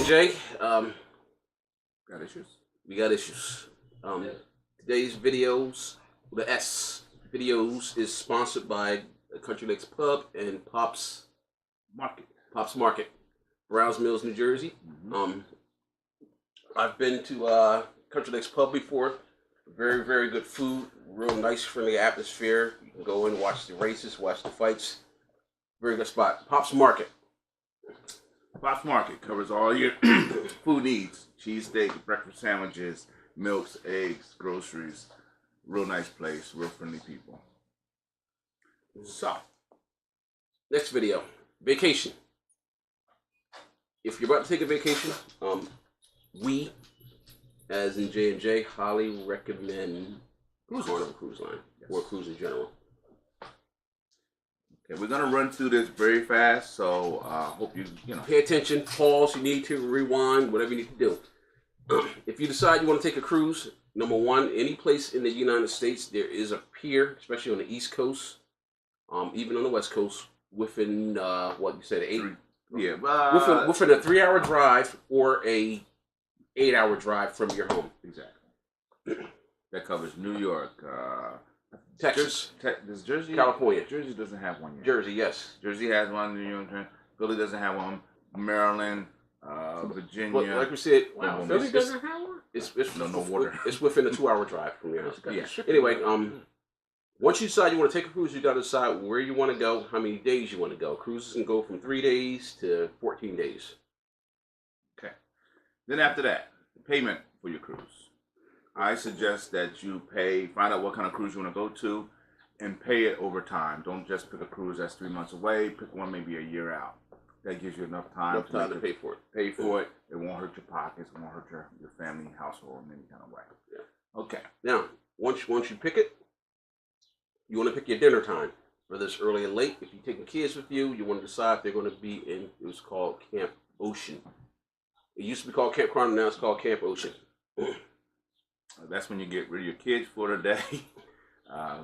J. Got issues? We got issues. Today's videos, the S videos, is sponsored by Country Lakes Pub and Pops Market, Browns Mills, New Jersey. I've been to Country Lakes Pub before. Very, very good food. Real nice, friendly atmosphere. You can go in, watch the races, watch the fights. Very good spot. Pops Market. Pops Market covers all your food needs. Cheesesteak, breakfast sandwiches, milks, eggs, groceries. Real nice place, real friendly people. So, next video, vacation. If you're about to take a vacation, we, as in J&J, highly recommend Carnival Cruise Line, or cruise in general. Okay, we're gonna run through this very fast, so hope you pay attention, pause. You need to rewind, whatever you need to do. If you decide you want to take a cruise, number one, any place in the United States, there is a pier, especially on the East Coast, even on the West Coast, within what you said, within a 3-hour drive or a 8-hour drive from your home. Exactly. That covers New York, Texas, does Jersey, California. Jersey doesn't have one yet. Jersey, yes. Jersey has one. New York, Philly doesn't have one. Maryland, Virginia. But like we said, Philly doesn't have one. It's no water. It's within a 2-hour drive from your house. Yeah. Anyway, once you decide you want to take a cruise, you got to decide where you want to go, how many days you want to go. Cruises can go from 3 days to 14 days. Okay. Then after that, payment for your cruise. I suggest that you find out what kind of cruise you want to go to, and pay it over time. Don't just pick a cruise that's 3 months away. Pick one maybe a year out. That gives you enough time to pay for it. Pay for it. It won't hurt your pockets. It won't hurt your family, household in any kind of way. Yeah. Okay. Now, once you pick it, you want to pick your dinner time. Whether it's early or late. If you're taking kids with you, you want to decide if they're going to be in. It was called Camp Ocean. It used to be called Camp Carnival. Now it's called Camp Ocean. That's when you get rid of your kids for the day.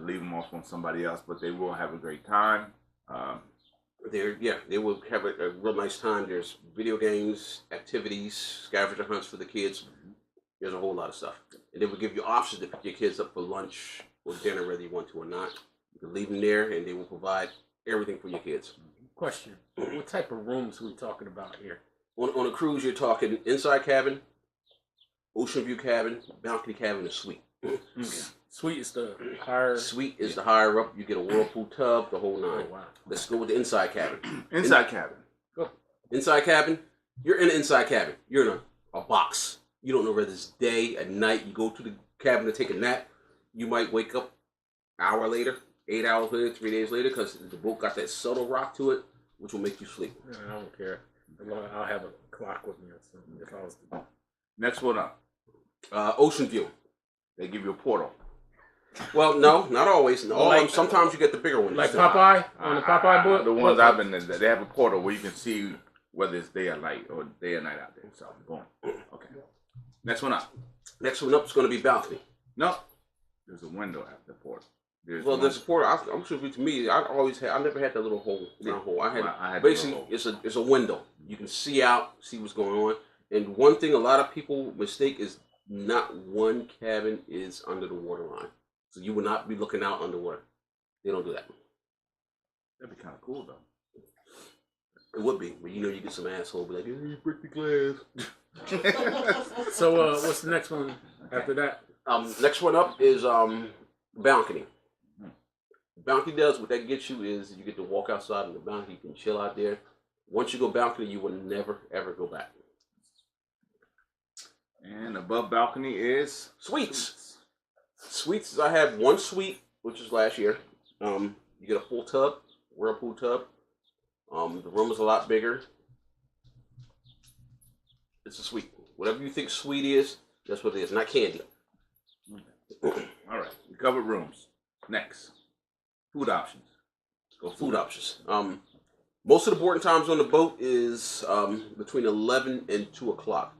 Leave them off on somebody else, but they will have a great time. They will have a real nice time. There's video games, activities, scavenger hunts for the kids. There's a whole lot of stuff. And they will give you options to pick your kids up for lunch or dinner, whether you want to or not. You can leave them there, and they will provide everything for your kids. Question: what type of rooms are we talking about here? On a cruise, you're talking inside cabin, ocean view cabin, balcony cabin, and suite. Suite is the higher. Suite is the higher up. You get a whirlpool tub, the whole 9. Oh, wow. Let's go with the inside cabin. Inside cabin. Go. Inside cabin. You're in an inside cabin. You're in a box. You don't know whether it's day, at night. You go to the cabin to take a nap. You might wake up an hour later, 8 hours later, 3 days later, because the boat got that subtle rock to it, which will make you sleep. I don't care. I'll have a clock with me or something if I was to. Next one up. Ocean view. They give you a portal. Well, no, not always. Sometimes you get the bigger ones. Like Popeye on the Popeye book. The ones I've been in, they have a portal where you can see whether it's day or night out there. So, boom. Okay. Next one up. Next one up is going to be balcony. No, there's a window after the portal. There's a portal. I'm sure to me, I never had that little hole. I had basically it's a window. You can see out, see what's going on. And one thing a lot of people mistake is not one cabin is under the water line. So you will not be looking out underwater. They don't do that. That'd be kind of cool, though. It would be, but you get some asshole be like, "You break the glass." So what's the next one after that? Next one up is balcony. Balcony does what that gets you is you get to walk outside on the balcony. You can chill out there. Once you go balcony, you will never ever go back. And above balcony is suites. Suites, I have one suite, which is last year. You get a full tub, whirlpool tub. The room is a lot bigger. It's a suite. Whatever you think suite is, that's what it is. Not candy. All right, we covered rooms. Next, food options. Let's go food options. Most of the boarding times on the boat is between 11 and 2 o'clock.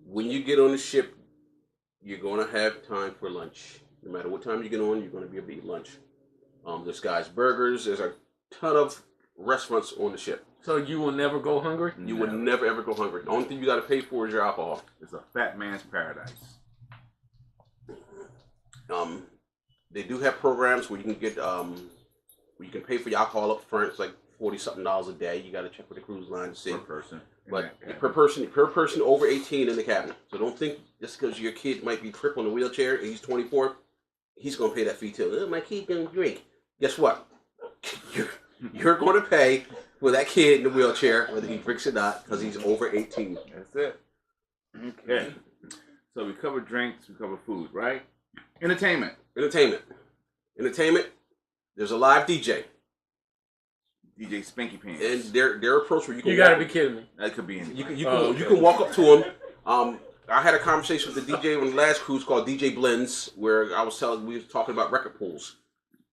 When you get on the ship, you're going to have time for lunch. No matter what time you get on, you're going to be able to eat lunch. There's Guy's Burgers. There's a ton of restaurants on the ship. So you will never go hungry? You would never ever go hungry. The only thing you got to pay for is your alcohol. It's a fat man's paradise. They do have programs where you can get where you can pay for your alcohol up front. It's like $40-something a day. You got to check with the cruise line to see. Per person. But per person over 18 in the cabin. So don't think just because your kid might be crippled in a wheelchair and he's 24, he's gonna pay that fee too. Oh, my kid don't drink. Guess what? You're going to pay for that kid in the wheelchair, whether he drinks or not, because he's over 18. That's it. Okay. So we cover drinks, we cover food, right? Entertainment. There's a live DJ. DJ Spanky Pants. And their approach where you can. You gotta be kidding me. That could be anybody. You can walk up to him. I had a conversation with the DJ on the last cruise called DJ Blends, where we was talking about record pools.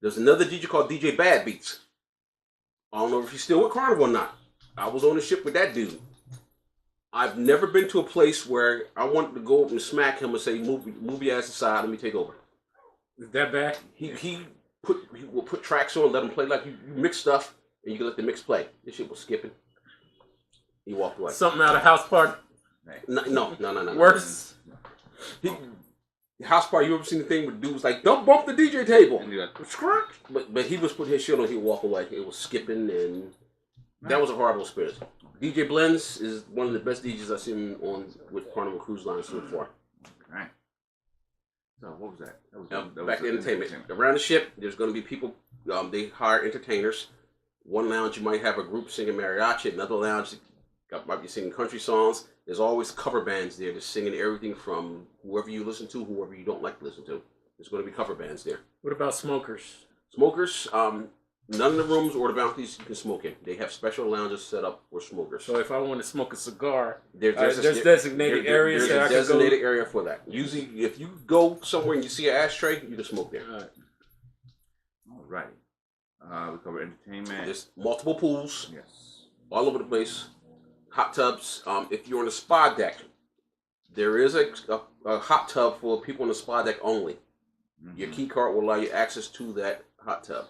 There's another DJ called DJ Bad Beats. I don't know if he's still with Carnival or not. I was on the ship with that dude. I've never been to a place where I wanted to go up and smack him and say, move your ass aside, let me take over. Is that bad? He will put tracks on, let him play like you mix stuff, and you can let the mix play. This shit was skipping. He walked away. Something out of house party? No. Worse? House party, you ever seen the thing where the dude was like, don't bump the DJ table? And you're like, Scratch. But he was putting his shit on, he'd walk away. It was skipping, and that was a horrible experience. DJ Blends is one of the best DJs I've seen on with Carnival Cruise Line so far. Right. So what was that? That was back to entertainment. Around the ship, there's going to be people, they hire entertainers. One lounge, you might have a group singing mariachi. Another lounge, might be singing country songs. There's always cover bands there just singing everything from whoever you listen to, whoever you don't like to listen to. There's going to be cover bands there. What about smokers? Smokers, none of the rooms or the balconies you can smoke in. They have special lounges set up for smokers. So if I want to smoke a cigar, there's designated areas that I can go. There's a designated area for that. Usually, if you go somewhere and you see an ashtray, you can smoke there. All right. We cover entertainment. There's multiple pools. Yes. All over the place. Hot tubs. If you're on the spa deck, there is a hot tub for people on the spa deck only. Mm-hmm. Your key card will allow you access to that hot tub.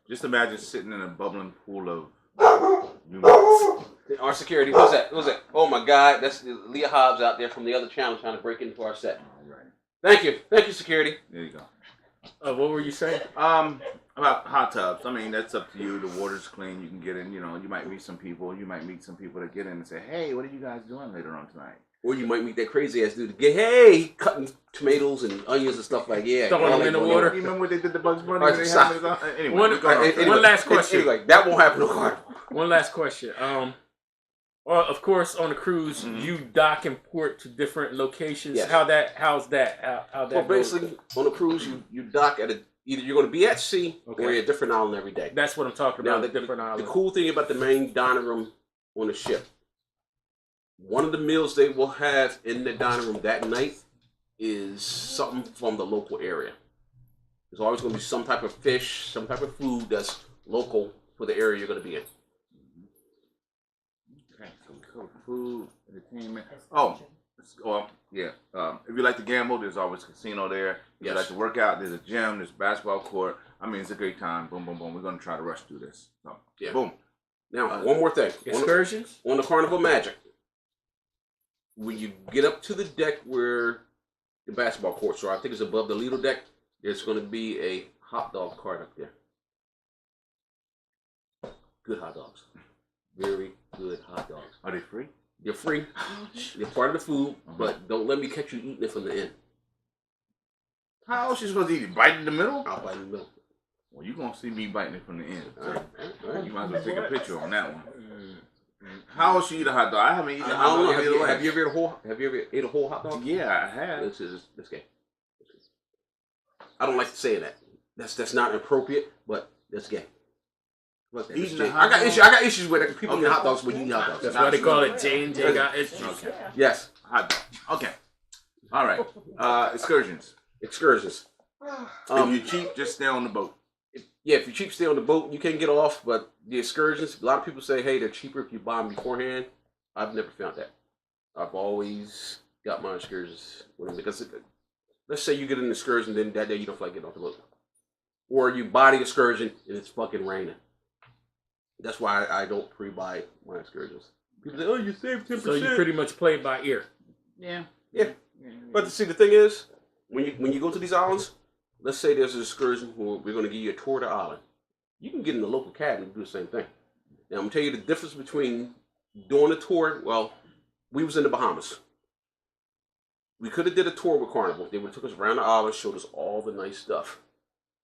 Just imagine sitting in a bubbling pool of humans. Our security, who's that? Oh my God, that's Leah Hobbs out there from the other channel trying to break into our set. All right. Thank you, security. There you go. What were you saying? About hot tubs. I mean, that's up to you. The water's clean. You can get in. You know, you might meet some people. You might meet some people that get in and say, "Hey, what are you guys doing later on tonight?" Or you might meet that crazy ass dude. Hey, cutting tomatoes and onions and stuff like throwing them in the water. You remember what they did to Bugs Bunny? Anyway, one last question. Anyway, that won't happen on Carnival. One last question. Of course, on a cruise, you dock and port to different locations. Yes. How's that? Well, basically, on a cruise, you dock at either you're going to be at sea or you're at a different island every day. That's what I'm talking about. Now, different islands. The cool thing about the main dining room on the ship, one of the meals they will have in the dining room that night is something from the local area. There's always going to be some type of fish, some type of food that's local for the area you're going to be in. Okay, so we cover food, entertainment. Yeah. If you like to gamble, there's always a casino there. If you like to work out, there's a gym, there's a basketball court. I mean, it's a great time. Boom, boom, boom. We're going to try to rush through this. So, yeah. Boom. Now, one more thing. Excursions? On the Carnival Magic. When you get up to the deck where the basketball courts are, I think it's above the Lido deck, there's going to be a hot dog cart up there. Good hot dogs. Very good hot dogs. Are they free? They're free. They're part of the food, but don't let me catch you eating it from the end. How else you supposed to eat it? Bite in the middle? I'll bite in the middle. Well, you're going to see me biting it from the end. So All right. you might as well take a picture on that one. How else you eat a hot dog? I haven't eaten a hot I don't dog. know. Have you ever ate a whole hot dog? Yeah, I have. This game. I don't like saying that. That's not appropriate, but that's gay. I got issues with people eating hot dogs when you eat hot dogs. That's why they call it J&J got issues. Okay. Yes. Hot dog. Okay. All right. Excursions. If If you're cheap, just stay on the boat. if you're cheap, stay on the boat. You can get off, but the excursions, a lot of people say, hey, they're cheaper if you buy them beforehand. I've never found that. I've always got my excursions with them because let's say you get an excursion, then that day you don't feel like getting off the boat. Or you buy the excursion and it's fucking raining. That's why I don't pre-buy my excursions. People say, "Oh, you saved 10%." So you pretty much play it by ear. Yeah. Yeah. But see, the thing is, when you go to these islands, let's say there's an excursion where we're going to give you a tour of the island. You can get in the local cab and do the same thing. Now, I'm going to tell you the difference between doing a tour. Well, we was in the Bahamas. We could have did a tour with Carnival. They would have took us around the island, showed us all the nice stuff.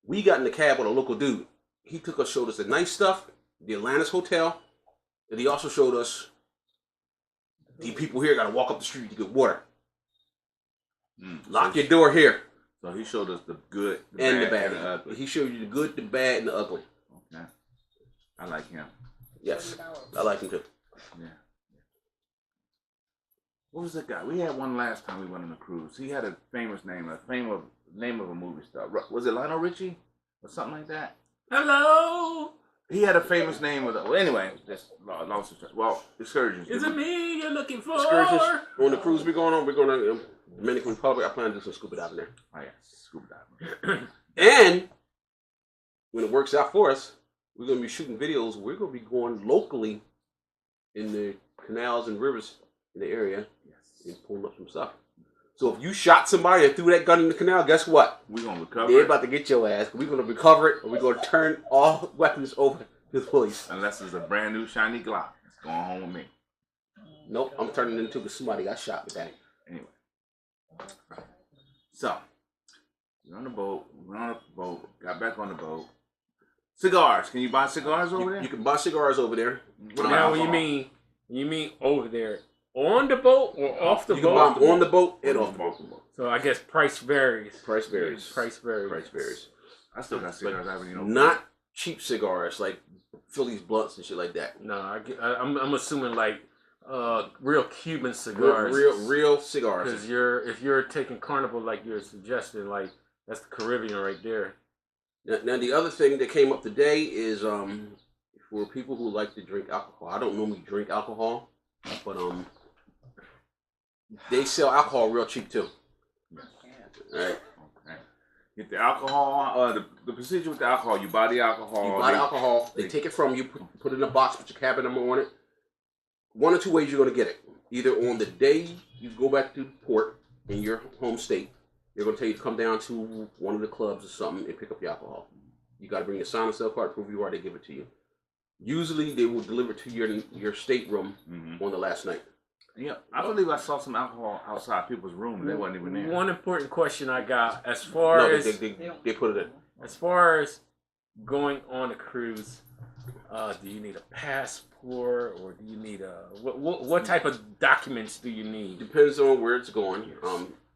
We got in the cab with a local dude. He took us, showed us the nice stuff, the Atlantis Hotel, and he also showed us the people here got to walk up the street to get water. Lock your door here. So he showed us the good, and the bad. and the ugly. He showed you the good, the bad, and the ugly. Okay. I like him. Yes, I like him too. Yeah. What was that guy? We had one last time we went on a cruise. He had a famous name, name of a movie star. Was it Lionel Richie or something like that? Hello. He had a famous name with. Well, anyway, just lost his. Well, excursions. Is it me you're looking for? Excursions on the cruise we're going on. We're going to Dominican Republic. I plan to do some scuba diving there. Oh yeah, scuba diving. And when it works out for us, we're going to be shooting videos. We're going to be going locally in the canals and rivers in the area and pulling up some stuff. So if you shot somebody and threw that gun in the canal, guess what? We're going to recover. They're about to get your ass. We're going to recover it, and we're going to turn all weapons over to the police. Unless it's a brand new shiny Glock. It's going home with me. Nope, I'm turning it into because somebody got shot with that. Anyway. So, we're on the boat. Got back on the boat. Cigars. Can you buy cigars over there? You can buy cigars over there. Now, when you mean over there, on the boat or off the you boat? You can buy them on the boat and off the boat. So I guess price varies. Price varies. Price varies. Price varies. I still got cigars. I haven't not cheap cigars like Phillies blunts and shit like that. No, I'm assuming like real Cuban cigars. Real cigars. Because if you're taking Carnival like you're suggesting, like that's the Caribbean right there. Now the other thing that came up today is for people who like to drink alcohol. I don't normally drink alcohol, but they sell alcohol real cheap too. Right. Okay. Get the alcohol. The procedure with the alcohol, you buy the alcohol. You buy the alcohol. They take it from you, put it in a box, put your cabin number on it. One or two ways you're going to get it. Either on the day you go back to port in your home state, they're going to tell you to come down to one of the clubs or something and pick up your alcohol. You got to bring your sign and sell card, prove you are, they give it to you. Usually they will deliver it to your stateroom on the last night. Yeah, I believe I saw some alcohol outside people's room and they wasn't even there. One important question I got as far as they put it in. As far as going on a cruise, do you need a passport or do you need what type of documents do you need? Depends on where it's going.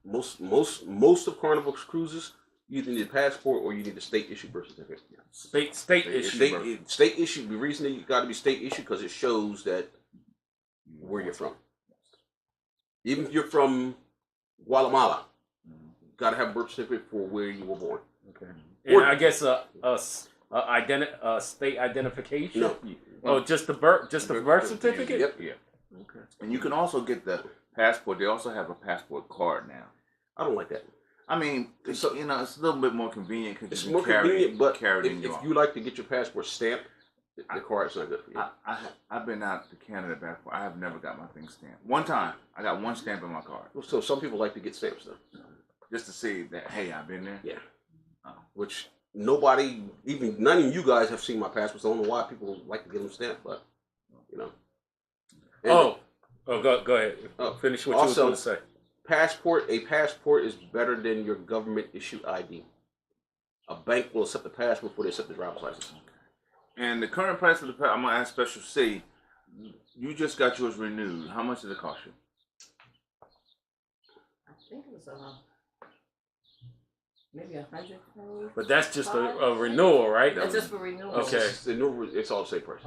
Most of Carnival cruises, you either need a passport or you need a state issued birth certificate. State issued. State issued. The reason you got to be state issued because it shows that where you're from. Even if you're from Guatemala, you got to have a birth certificate for where you were born. Okay. And I guess state identification. No. Oh, just the birth certificate. Yep. Yeah. Okay. And you can also get the passport. They also have a passport card now. I don't like that. I mean, it's a little bit more convenient because it's more convenient. But if you like to get your passport stamped, the card's not good for you. I've been out to Canada back. I have never got my thing stamped. One time, I got one stamp in my card. So some people like to get stamps though, just to see that hey, I've been there. Yeah. Which nobody, even none of you guys have seen my passports. I don't know why people like to get them stamped, but you know. And go ahead. Finish what you were going to say. A passport is better than your government issued ID. A bank will accept the passport before they accept the driver's license. And the current price of the passport, I'm gonna ask Special C. You just got yours renewed. How much did it cost you? I think it was maybe $100. But that's just a renewal, right? That's just for renewal. Okay. It's all the same price.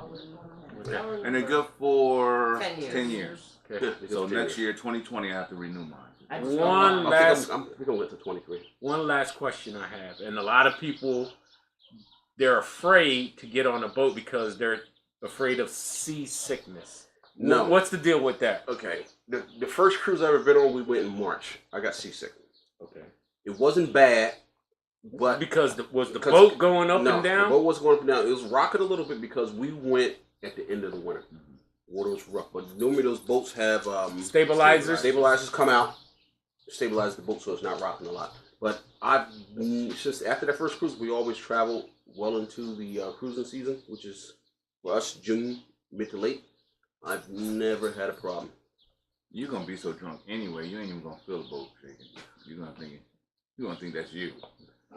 Okay. And they're good for 10 years. Okay. Yeah, So next year, 2020, I have to renew mine. I think I'm going to 23. One last question I have, and a lot of people, they're afraid to get on a boat because they're afraid of seasickness. No. What's the deal with that? Okay. The first cruise I ever been on, we went in March. I got seasick. Okay. It wasn't bad But Because was the because- boat going up no, and down? the boat was going up and down. It was rocking a little bit because we went at the end of the winter. Water was rough, but normally those boats have Stabilizers? Stabilizers come out, stabilize the boat so it's not rocking a lot. But since after that first cruise, we always travel well into the cruising season, which is for us June, mid to late. I've never had a problem. You're gonna be so drunk anyway. You ain't even gonna feel the boat shaking. You're gonna think that's you.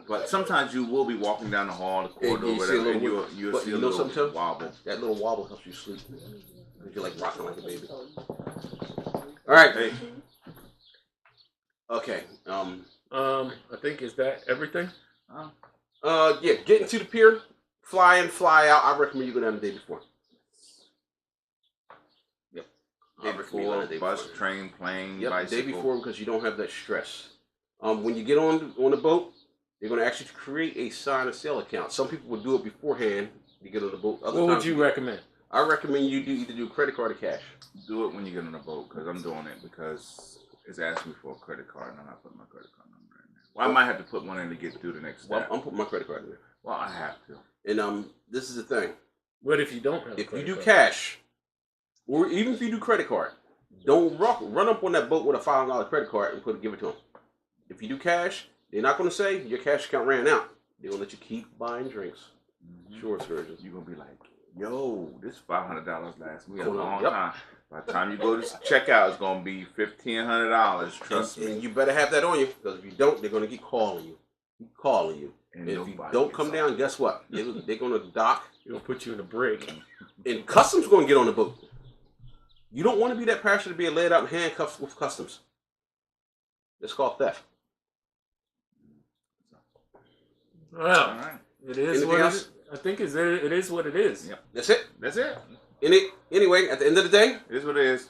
But sometimes you will be walking down the hall, the corridor, you see a whatever, and little you'll but see you a know little something, Tim? wobble. That little wobble helps you sleep. You're like rocking like a baby. All right. Hey, Okay. I think is that everything? Yeah. Getting to the pier, fly in, fly out. I recommend you go down the day before. Yep. day I recommend you go down before, the day bus, before. train, plane, Yep. bicycle. Day before because you don't have that stress. When you get on the boat, they're going to ask you to create a sign of sale account. Some people will do it beforehand to get on the boat. Other What would times you recommend? I recommend you either do credit card or cash. Do it when you get on the boat, because I'm doing it because it's asking me for a credit card and I'm not putting my credit card number in there. Well, I might have to put one in to get through the next Well, step. I'm putting my credit card in there. Well, I have to. And this is the thing. What if you don't have? If a you credit do card? cash, or even if you do credit card, don't run up on that boat with a $5 credit card and give it to them. If you do cash, they're not going to say your cash account ran out. They're going to let you keep buying drinks. Sure, excursions. You're going to be like, yo, this $500 lasts me a Hold on. long Yep. time. By the time you go to checkout, it's going to be $1,500. Trust me. And you better have that on you, because if you don't, they're going to keep calling you. And if you nobody don't gets come off. down, guess what? They're going to dock, It'll put you in a break. and customs going to get on the boat. You don't want to be that passenger to be laid out in handcuffs with customs. It's called theft. Well, All right. it is Anything what else? it is. I think it is what it is. Yep. That's it. That's it. Anyway, at the end of the day, It is what it is.